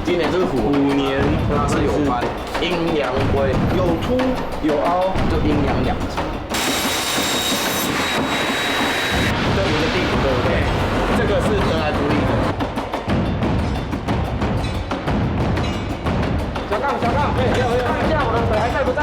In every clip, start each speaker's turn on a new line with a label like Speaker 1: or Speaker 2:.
Speaker 1: 今年是虎年，它是有关阴阳龟，有凸有凹，就阴阳两极。这一个地图对不对？这个是得来不易的。小杠，看一下我的腿还在不在？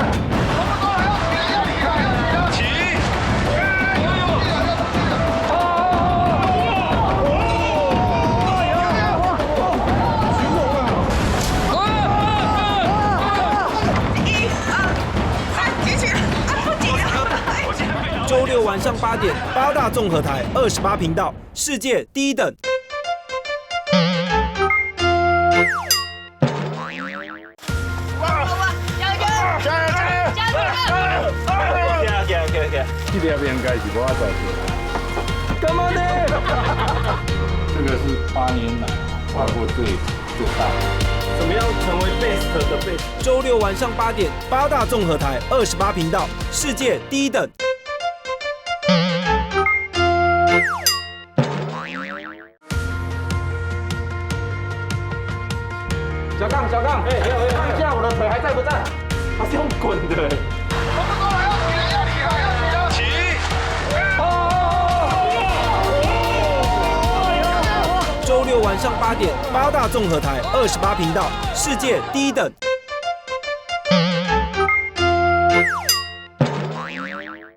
Speaker 2: 周六晚上8点，八大综合台28频道，世界第一等。
Speaker 3: 这边应该是我做的。
Speaker 2: 干嘛呢？
Speaker 3: 这个是8年来画过最大的。
Speaker 2: 怎么样成为 best 的 best？周六晚上8点，八大综合台28频道，世界第一等。
Speaker 1: 小杠，看一下我的腿还在不在？它是用滚的。
Speaker 2: 周六晚上8点，八大综合台28频道，世界第一等。